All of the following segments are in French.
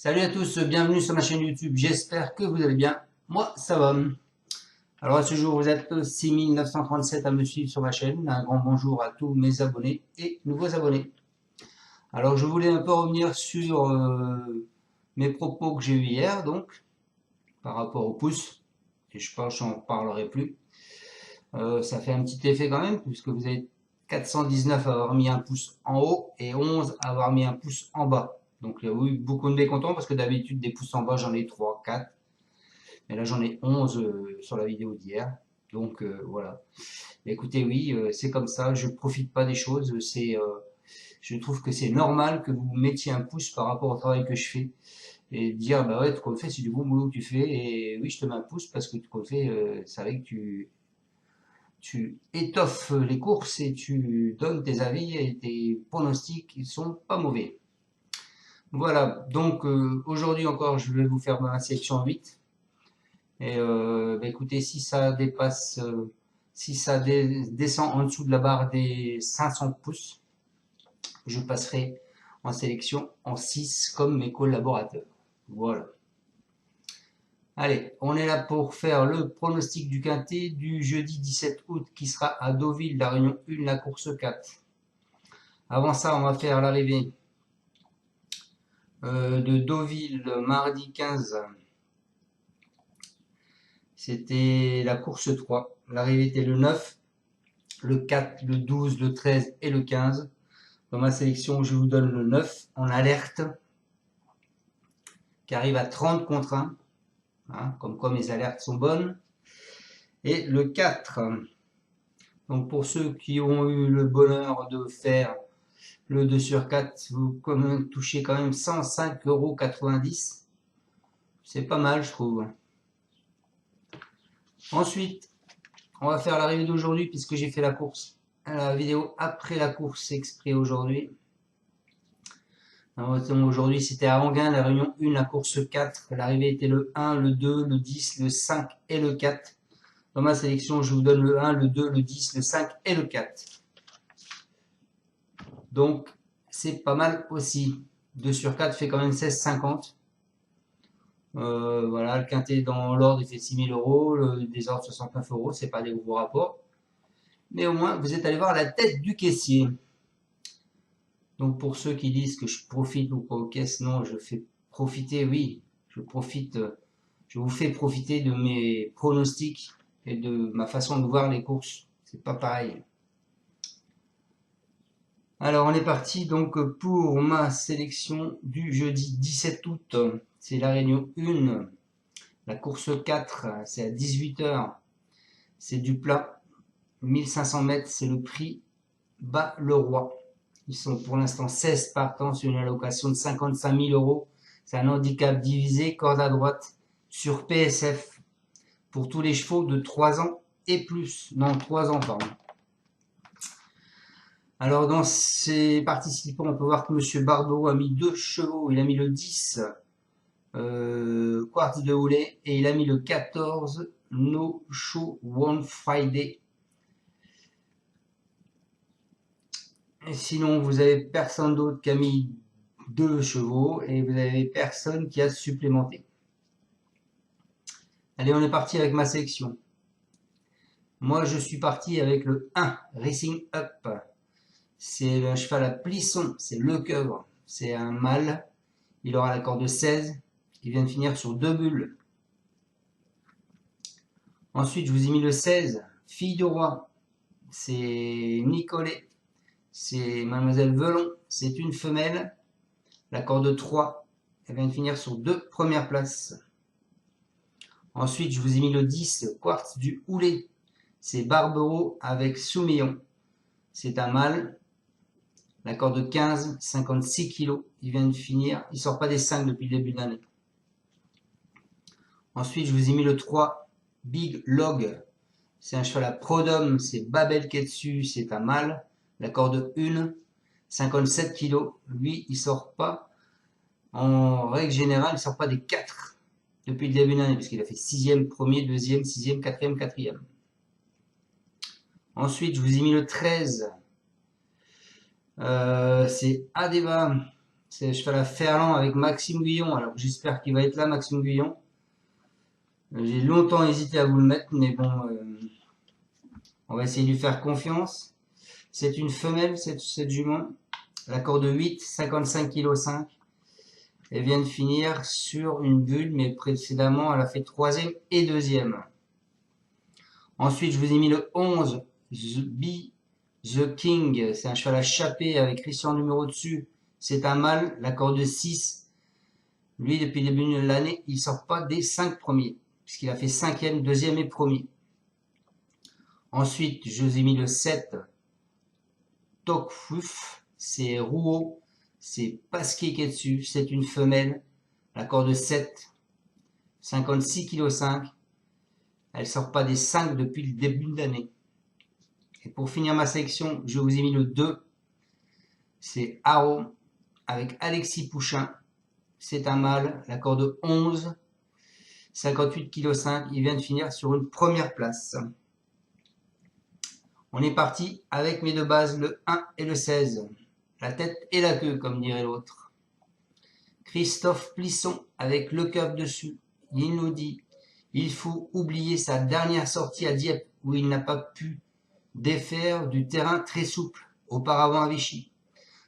Salut à tous, bienvenue sur ma chaîne YouTube, j'espère que vous allez bien. Moi, ça va. Alors à ce jour, vous êtes 6937 à me suivre sur ma chaîne. Un grand bonjour à tous mes abonnés et nouveaux abonnés. Alors je voulais un peu revenir sur mes propos que j'ai eu hier, donc, par rapport au pouce. Et je pense que j'en parlerai plus. Ça fait un petit effet quand même, puisque vous avez 419 à avoir mis un pouce en haut et 11 à avoir mis un pouce en bas. Donc il y a eu beaucoup de mécontents parce que d'habitude des pouces en bas j'en ai 3, 4. Mais là j'en ai 11 sur la vidéo d'hier. Donc voilà. Mais écoutez, oui, c'est comme ça, je profite pas des choses. Je trouve que c'est normal que vous mettiez un pouce par rapport au travail que je fais. Et dire, bah ouais, tout qu'on fait, c'est du bon boulot que tu fais. Et oui, je te mets un pouce parce que tout qu'on fait, c'est vrai que tu étoffes les courses et tu donnes tes avis et tes pronostics qui sont pas mauvais. Voilà, donc aujourd'hui encore, je vais vous faire ma sélection 8. Et bah, écoutez, si ça dépasse, si ça descend en dessous de la barre des 500 pouces, je passerai en sélection en 6 comme mes collaborateurs. Voilà. Allez, on est là pour faire le pronostic du quintet du jeudi 17 août qui sera à Deauville, la Réunion 1, la course 4. Avant ça, on va faire l'arrivée de Deauville mardi 15. C'était la course 3. L'arrivée était le 9, le 4, le 12, le 13 et le 15. Dans ma sélection, je vous donne le 9 en alerte, qui arrive à 30 contre 1. Hein, comme quoi mes alertes sont bonnes. Et le 4. Donc pour ceux qui ont eu le bonheur de faire le 2 sur 4, vous touchez quand même 105,90 €. C'est pas mal, je trouve. Ensuite, on va faire l'arrivée d'aujourd'hui puisque j'ai fait la course. La vidéo après la course exprès aujourd'hui. Aujourd'hui, c'était à Anguin, la réunion 1, la course 4. L'arrivée était le 1, le 2, le 10, le 5 et le 4. Dans ma sélection, je vous donne le 1, le 2, le 10, le 5 et le 4. Donc, c'est pas mal aussi. 2 sur 4 fait quand même 16,50. Voilà, le quintet dans l'ordre, il fait 6 000 €. Le désordre, 69 €. C'est pas des gros rapports. Mais au moins, vous êtes allé voir la tête du caissier. Donc, pour ceux qui disent que je profite ou pas aux caisses, non, je fais profiter, oui. Je profite, je vous fais profiter de mes pronostics et de ma façon de voir les courses. C'est pas pareil. Alors on est parti donc pour ma sélection du jeudi 17 août. C'est la réunion 1. La course 4, c'est à 18 h. C'est du plat. 1500 mètres, c'est le prix Bas le Roi. Ils sont pour l'instant 16 partants sur une allocation de 55 000 €. C'est un handicap divisé, corde à droite, sur PSF. Pour tous les chevaux de 3 ans et plus. Non, 3 ans, pardon. Alors dans ces participants, on peut voir que M. Bardot a mis 2 chevaux. Il a mis le 10, Quartz de Houlet, et il a mis le 14, No Show One Friday. Et sinon, vous avez personne d'autre qui a mis 2 chevaux et vous avez personne qui a supplémenté. Allez, on est parti avec ma sélection. Moi, je suis parti avec le 1, Racing Up. C'est un cheval à plisson, c'est le coeuvre, c'est un mâle. Il aura la corde 16, qui vient de finir sur 2 bulles. Ensuite, je vous ai mis le 16, Fille du Roi. C'est Nicolet, c'est Mademoiselle Velon, c'est une femelle. La corde 3, elle vient de finir sur 2 premières places. Ensuite, je vous ai mis le 10, Quartz du Houlet. C'est Barbero avec Soumillon. C'est un mâle. La corde 15, 56 kg. Il vient de finir. Il sort pas des 5 depuis le début de l'année. Ensuite, je vous ai mis le 3, Big Log. C'est un cheval à Prodome. C'est Babel Ketsu. C'est un mâle. La corde 1, 57 kg. Lui, il sort pas. En règle générale, il sort pas des 4 depuis le début de l'année, puisqu'il a fait 6e, 1er, 2e, 6e, 4e, 4e. Ensuite, je vous ai mis le 13. C'est Adeva. C'est le cheval à Ferland avec Maxime Guyon. Alors j'espère qu'il va être là, Maxime Guyon. J'ai longtemps hésité à vous le mettre, mais bon, on va essayer de lui faire confiance. C'est une femelle, cette jument. La corde 8, 55 kg 5. Elle vient de finir sur une bulle, mais précédemment, elle a fait 3e et 2e. Ensuite, je vous ai mis le 11, The King. C'est un cheval à chapé avec Christian numéro dessus. C'est un mâle, la corde 6. Lui, depuis le début de l'année, il sort pas des 5 premiers, puisqu'il a fait 5e, 2e et 1er. Ensuite, je vous ai mis le 7, Tokfuf. C'est Rouault. C'est Pasquier qui est dessus. C'est une femelle. La corde 7. 56 kg 5. Elle sort pas des 5 depuis le début de l'année. Et pour finir ma sélection, je vous ai mis le 2. C'est Haro avec Alexis Pouchin. C'est un mâle. La corde 11. 58 kg 5. Il vient de finir sur une première place. On est parti avec mes deux bases, le 1 et le 16. La tête et la queue, comme dirait l'autre. Christophe Plisson avec le cœur dessus. Il nous dit, il faut oublier sa dernière sortie à Dieppe où il n'a pas pu défaire du terrain très souple, auparavant à Vichy.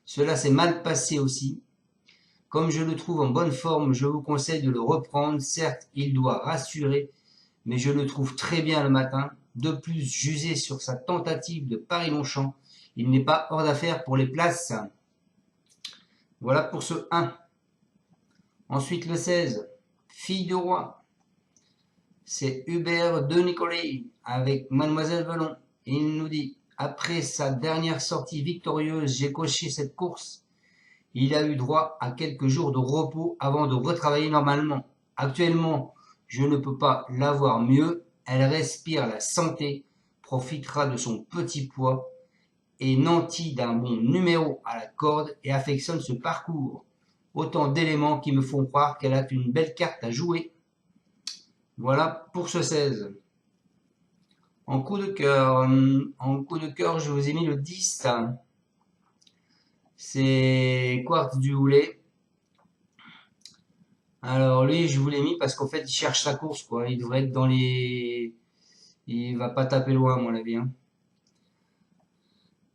Cela s'est mal passé aussi. Comme je le trouve en bonne forme, je vous conseille de le reprendre. Certes, il doit rassurer, mais je le trouve très bien le matin. De plus, jusé sur sa tentative de Paris-Longchamp, il n'est pas hors d'affaire pour les places. Voilà pour ce 1. Ensuite, le 16, Fille de Roi. C'est Hubert de Nicolet avec Mademoiselle Vallon. Il nous dit, après sa dernière sortie victorieuse, j'ai coché cette course. Il a eu droit à quelques jours de repos avant de retravailler normalement. Actuellement, je ne peux pas l'avoir mieux. Elle respire la santé, profitera de son petit poids et nantit d'un bon numéro à la corde et affectionne ce parcours. Autant d'éléments qui me font croire qu'elle a une belle carte à jouer. Voilà pour ce 16. En coup de cœur, je vous ai mis le 10. C'est Quartz du Houlet. Alors lui, je vous l'ai mis parce qu'en fait, il cherche sa course, quoi. Il devrait être dans les... Il va pas taper loin, à mon avis. Hein.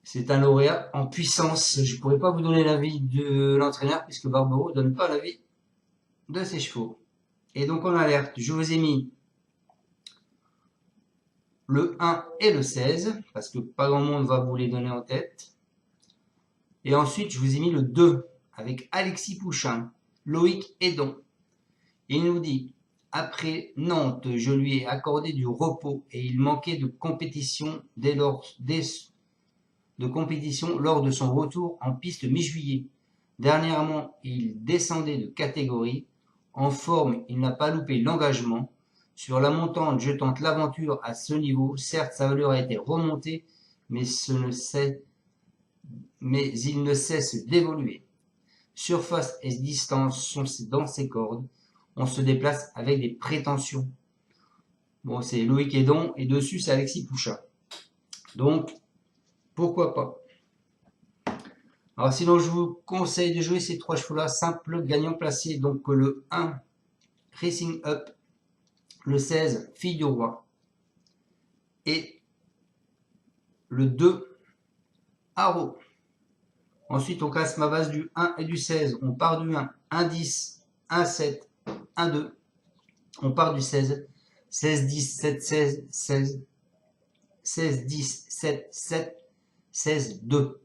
C'est un lauréat en puissance. Je pourrais pas vous donner l'avis de l'entraîneur puisque Barbero donne pas l'avis de ses chevaux. Et donc en alerte, je vous ai mis le 1 et le 16 parce que pas grand monde va vous les donner en tête. Et ensuite, je vous ai mis le 2 avec Alexis Pouchin, Loïc Edon. Il nous dit, après Nantes, je lui ai accordé du repos et il manquait de compétition lors de son retour en piste mi-juillet. Dernièrement, il descendait de catégorie. En forme, il n'a pas loupé l'engagement. Sur la montante, je tente l'aventure à ce niveau. Certes, sa valeur a été remontée, mais il ne cesse d'évoluer. Surface et distance sont dans ses cordes. On se déplace avec des prétentions. Bon, c'est Loïc Edon et dessus, c'est Alexis Pouchin. Donc, pourquoi pas. Alors sinon, je vous conseille de jouer ces 3 chevaux-là, simple gagnant placé. Donc le 1, Racing Up, le 16, Fille du Roi, et le 2, Haro. Ensuite, on casse ma base du 1 et du 16. On part du 1, 1, 10, 1, 7, 1, 2. On part du 16, 16, 10, 7, 16, 16, 16, 10, 7, 7, 16, 2.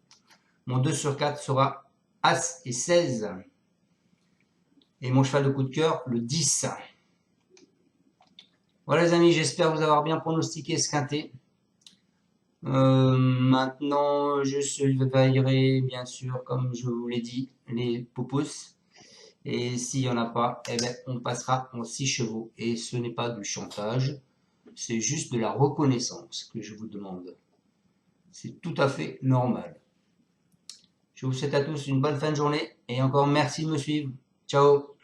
Mon 2 sur 4 sera As et 16. Et mon cheval de coup de cœur, le 10. Voilà les amis, j'espère vous avoir bien pronostiqué ce quintet. Maintenant, je surveillerai bien sûr, comme je vous l'ai dit, les poupousses. Et s'il n'y en a pas, eh ben, on passera en 6 chevaux. Et ce n'est pas du chantage, c'est juste de la reconnaissance que je vous demande. C'est tout à fait normal. Je vous souhaite à tous une bonne fin de journée et encore merci de me suivre. Ciao!